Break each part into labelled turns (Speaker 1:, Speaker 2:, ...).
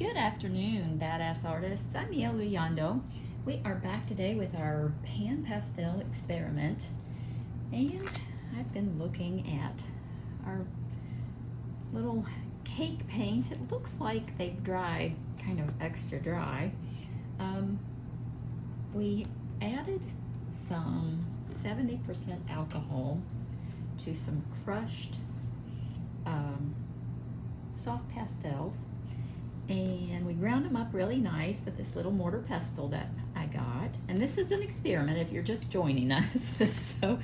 Speaker 1: Good afternoon, badass artists. I'm Yolu Yondo. We are back today with our Pan Pastel experiment, and I've been looking at our little cake paints. It looks like they've dried kind of extra dry. We added some 70% alcohol to some crushed soft pastels, and we ground them up really nice with this little mortar pestle that I got. And this is an experiment if you're just joining us. So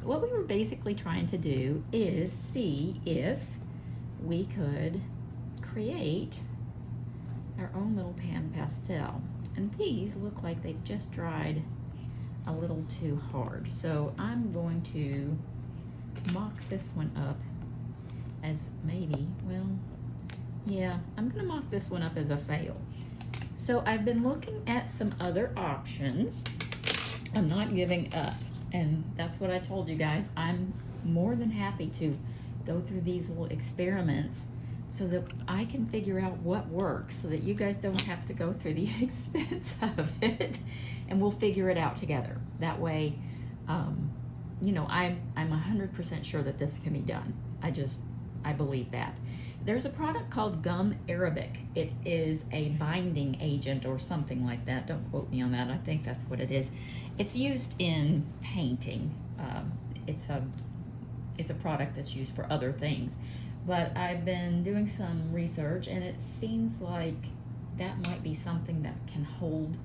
Speaker 1: what we were basically trying to do is see if we could create our own little pan pastel. And these look like they've just dried a little too hard. So I'm going to mock this one up as maybe, well, yeah, I'm gonna mock this one up as a fail. So I've been looking at some other options. I'm not giving up, and that's what I told you guys. I'm more than happy to go through these little experiments so that I can figure out what works, so that you guys don't have to go through the expense of it, and we'll figure it out together. That way, you know, I'm 100% sure that this can be done. I believe that. There's a product called gum arabic. It is a binding agent or something like that. Don't quote me on that. I think that's what it is. It's used in painting. It's a product that's used for other things. But I've been doing some research, and it seems like that might be something that can hold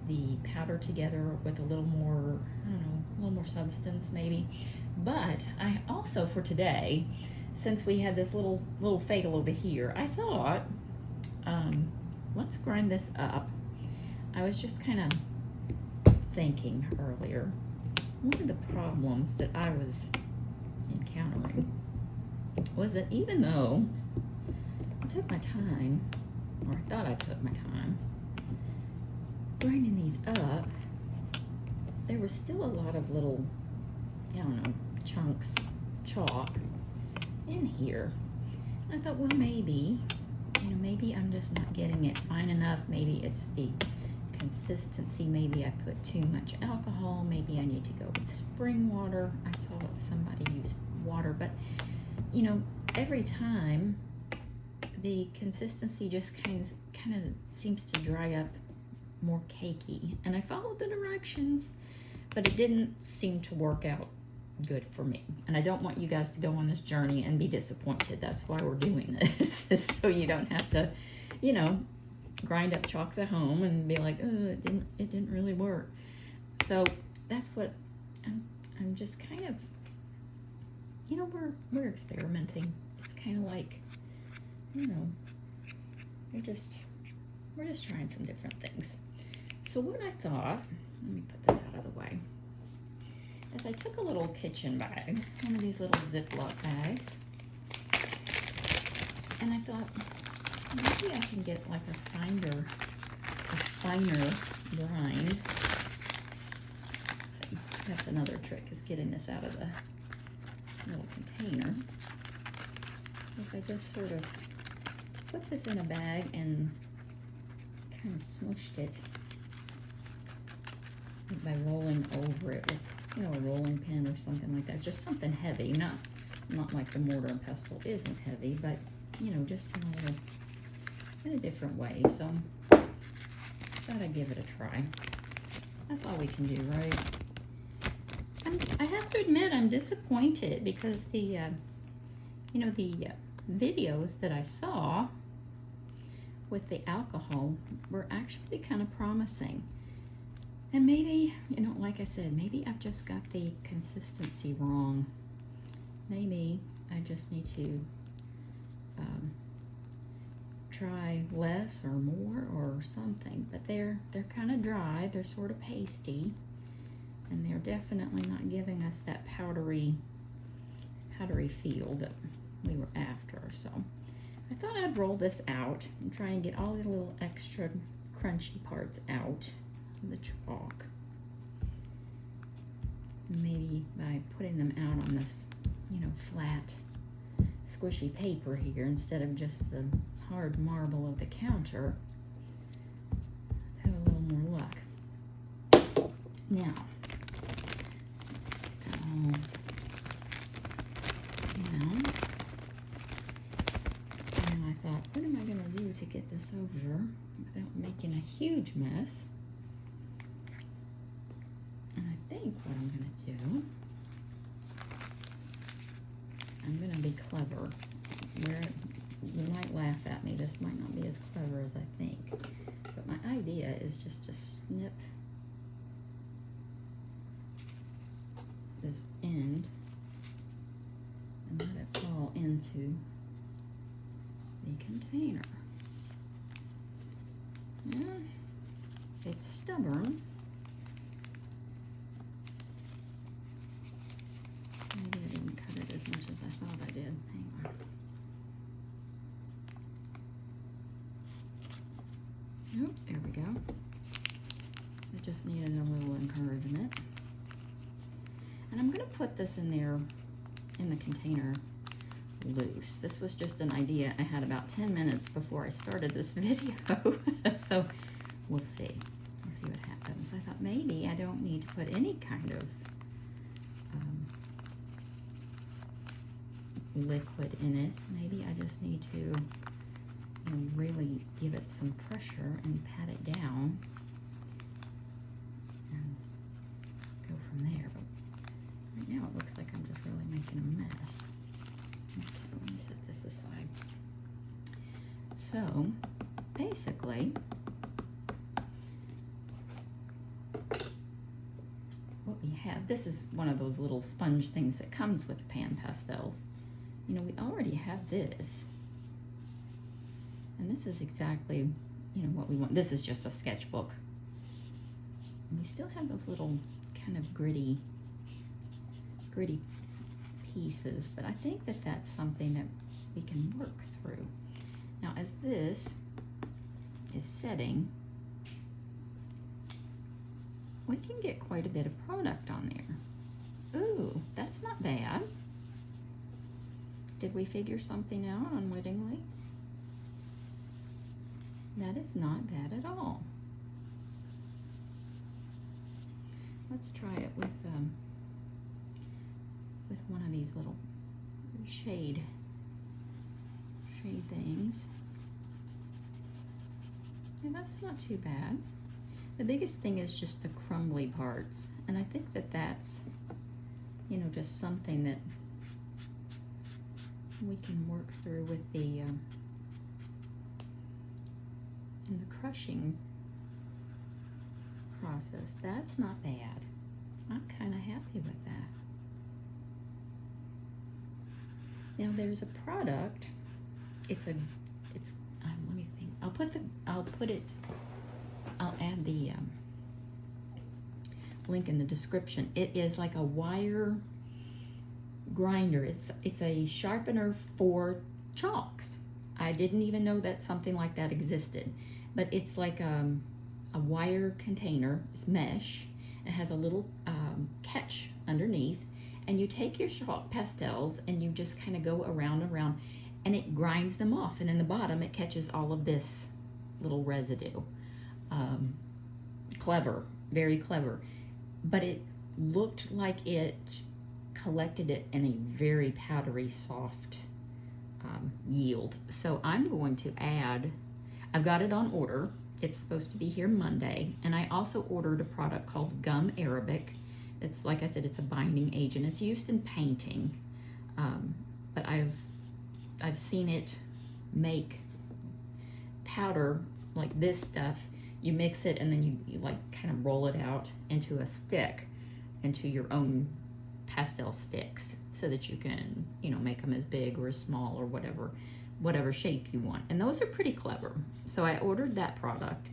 Speaker 1: the powder together with a little more, I don't know, a little more substance maybe. But I also, for today, since we had this little fatal over here, I thought, let's grind this up. I was just kind of thinking earlier, one of the problems that I was encountering was that even though I took my time, or I thought I took my time, grinding these up, there was still a lot of little, I don't know, chunks, chalk in here. I thought, well, maybe, you know, maybe I'm just not getting it fine enough. Maybe it's the consistency. Maybe I put too much alcohol. Maybe I need to go with spring water. I saw somebody use water, but you know, every time the consistency just kind of seems to dry up more cakey. And I followed the directions, but it didn't seem to work out good for me. And I don't want you guys to go on this journey and be disappointed. That's why we're doing this, so you don't have to, you know, grind up chalks at home and be like, oh, it didn't really work. So that's what I'm just kind of, you know, we're experimenting. It's kind of like, you know, we're just trying some different things. So what I thought, let me put this out of the way, is I took a little kitchen bag, one of these little Ziploc bags, and I thought, maybe I can get like a finer grind. Let's see, that's another trick, is getting this out of the little container. If I just sort of put this in a bag and kind of smushed it by rolling over it with, you know, a rolling pin or something like that. Just something heavy, not like the mortar and pestle isn't heavy, but you know, just in a different way. So thought I'd give it a try. That's all we can do, right? I have to admit, I'm disappointed because the you know, the videos that I saw with the alcohol were actually kind of promising. And maybe, you know, like I said, maybe I've just got the consistency wrong. Maybe I just need to try less or more or something. But they're kind of dry. They're sort of pasty, and they're definitely not giving us that powdery feel that we were after. So I thought I'd roll this out and try and get all the little extra crunchy parts out of the chalk. Maybe by putting them out on this, you know, flat, squishy paper here instead of just the hard marble of the counter, have a little more luck. Now, let's go down. And I thought, what am I going to do to get this over without making a huge mess? And I think what I'm going to do, I'm going to be clever. You might laugh at me, this might not be as clever as I think, but my idea is just to snip this end and let it fall into the container. Yeah, it's stubborn. Maybe I didn't cut it as much as I thought I did. Hang on. Nope, there we go. It just needed a little encouragement. And I'm going to put this in there in the container loose. This was just an idea I had about 10 minutes before I started this video. So we'll see. We'll see what happens. I thought maybe I don't need to put any kind of liquid in it. Maybe I just need to really give it some pressure and pat it down and go from there. But right now it looks like I'm just really making a mess. Okay, let me set this aside. So basically what we have, this is one of those little sponge things that comes with Pan Pastels. You know, we already have this. And this is exactly, you know, what we want. This is just a sketchbook. And we still have those little kind of gritty pieces, but I think that that's something that we can work through. Now, as this is setting, we can get quite a bit of product on there. Ooh, that's not bad. Did we figure something out unwittingly? That is not bad at all. Let's try it with one of these little shade things. Yeah, that's not too bad. The biggest thing is just the crumbly parts, and I think that that's, you know, just something that we can work through with the in the crushing process. That's not bad. I'm kind of happy with that. Now there's a product. It's let me think. I'll add the link in the description. It is like a wire grinder. It's a sharpener for chalks. I didn't even know that something like that existed. But it's like a wire container. It's mesh. It has a little catch underneath, and you take your chalk pastels and you just kind of go around, and it grinds them off. And in the bottom, it catches all of this little residue. Clever, very clever. But it looked like it collected it in a very powdery, soft yield. So I'm going to add, I've got it on order. It's supposed to be here Monday. And I also ordered a product called Gum Arabic. It's, like I said, it's a binding agent. It's used in painting. But I've seen it make powder like this stuff. You mix it and then you like kind of roll it out into a stick, into your own pastel sticks, so that you can, you know, make them as big or as small or whatever shape you want. And those are pretty clever. So I ordered that product.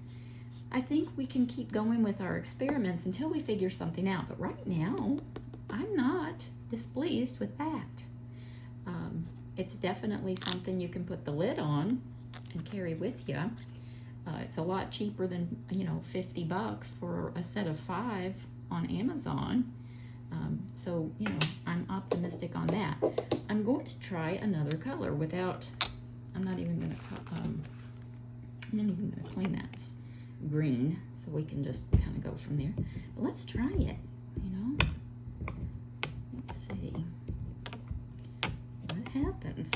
Speaker 1: I think we can keep going with our experiments until we figure something out. But right now, I'm not displeased with that. It's definitely something you can put the lid on and carry with you. It's a lot cheaper than, you know, $50 for a set of 5 on Amazon. So, you know, I'm optimistic on that. I'm going to try another color without I'm not even gonna clean that green, so we can just kind of go from there. But let's try it, you know. Let's see what happens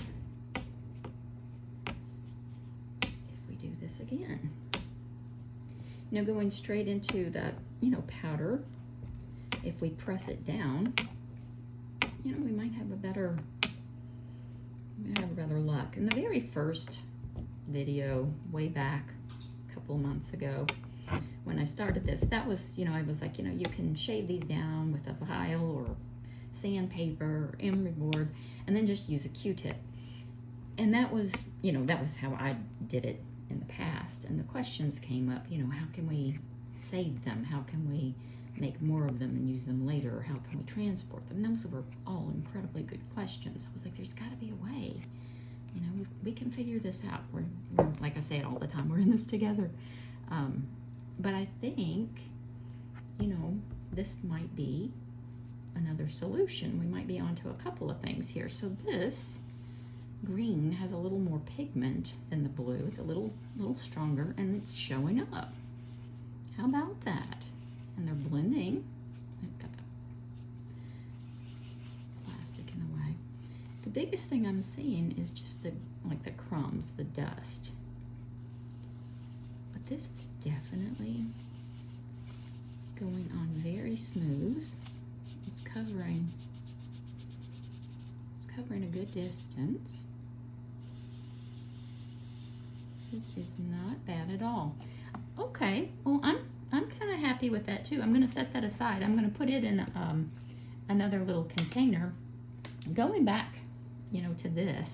Speaker 1: if we do this again. You know, going straight into that, you know, powder, if we press it down, you know, we might have better luck. In the very first video, way back a couple months ago, when I started this, that was, you know, I was like, you know, you can shave these down with a file or sandpaper or emery board, and then just use a Q-tip. And that was, you know, that was how I did it in the past. And the questions came up, you know, how can we save them? How can we make more of them and use them later? Or how can we transport them? Those were all incredibly good questions. I was like, there's got to be a way. You know, we can figure this out. We're, like I say it all the time, we're in this together. But I think, you know, this might be another solution. We might be onto a couple of things here. So this green has a little more pigment than the blue. It's a little stronger, and it's showing up. How about that? And they're blending. I've got the plastic in the way. The biggest thing I'm seeing is just the crumbs, the dust. But this is definitely going on very smooth. It's covering a good distance. This is not bad at all. Okay, well, I'm kind of happy with that too. I'm going to set that aside. I'm going to put it in another little container. Going back, you know, to this,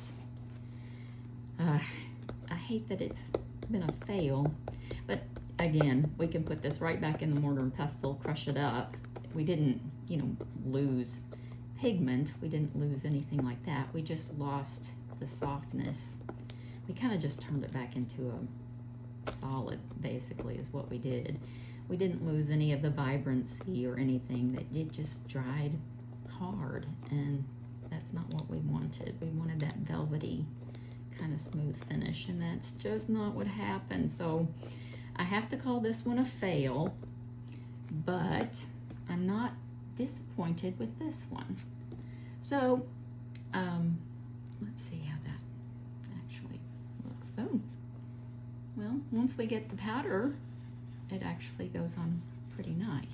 Speaker 1: I hate that it's been a fail, but again, we can put this right back in the mortar and pestle, crush it up. We didn't, you know, lose pigment. We didn't lose anything like that. We just lost the softness. We kind of just turned it back into a solid, basically, is what we did. We didn't lose any of the vibrancy or anything. That it just dried hard, and that's not what we wanted. We wanted that velvety kind of smooth finish, and that's just not what happened. So I have to call this one a fail, but I'm not disappointed with this one. So let's see how that actually looks. Oh, well, once we get the powder, it actually goes on pretty nice.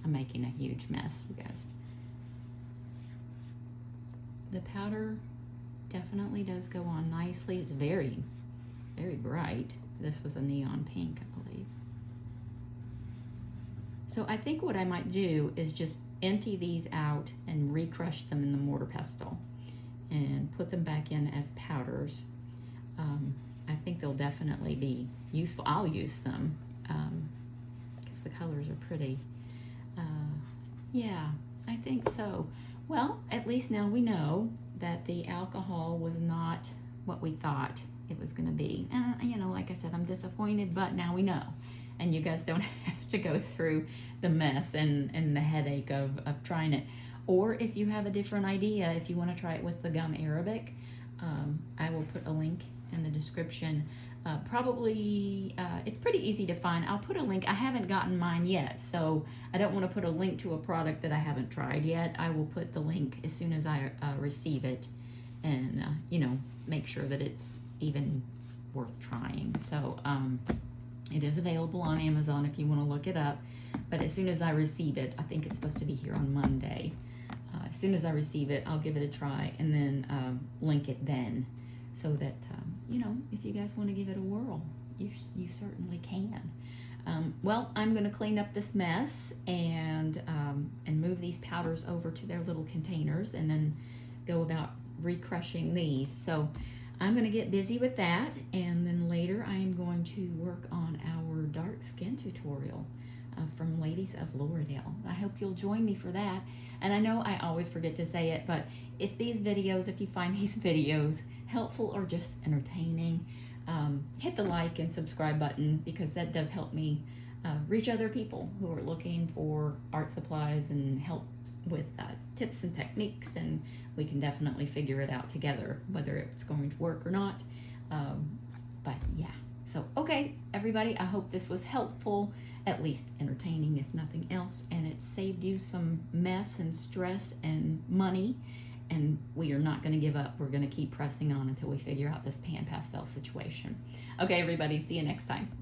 Speaker 1: I'm making a huge mess, you guys. The powder definitely does go on nicely. It's very, very bright. This was a neon pink, I believe. So I think what I might do is just empty these out and recrush them in the mortar pestle and put them back in as powders. I think they'll definitely be useful. I'll use them because the colors are pretty. Yeah, I think so. Well, at least now we know that the alcohol was not what we thought it was going to be. And, you know, like I said, I'm disappointed, but now we know. And you guys don't have to go through the mess and the headache of trying it. Or if you have a different idea, if you want to try it with the gum Arabic, I will put a link in the description. It's pretty easy to find. I'll put a link. I haven't gotten mine yet, so I don't want to put a link to a product that I haven't tried yet. I will put the link as soon as I receive it, and you know, make sure that it's even worth trying. So it is available on Amazon if you want to look it up. But as soon as I receive it, I think it's supposed to be here on Monday. As soon as I receive it, I'll give it a try and then link it then, so that you know, if you guys want to give it a whirl, you certainly can. Well, I'm going to clean up this mess and move these powders over to their little containers, and then go about recrushing these. So I'm going to get busy with that, and then later I am going to work on our dark skin tutorial from Ladies of Lauderdale. I hope you'll join me for that. And I know I always forget to say it, but if you find these videos helpful or just entertaining, hit the like and subscribe button, because that does help me reach other people who are looking for art supplies and help with tips and techniques, and we can definitely figure it out together, whether it's going to work or not. But yeah, so okay, everybody, I hope this was helpful, at least entertaining if nothing else, and it saved you some mess and stress and money. And we are not going to give up. We're going to keep pressing on until we figure out this Pan Pastel situation. Okay, everybody, see you next time.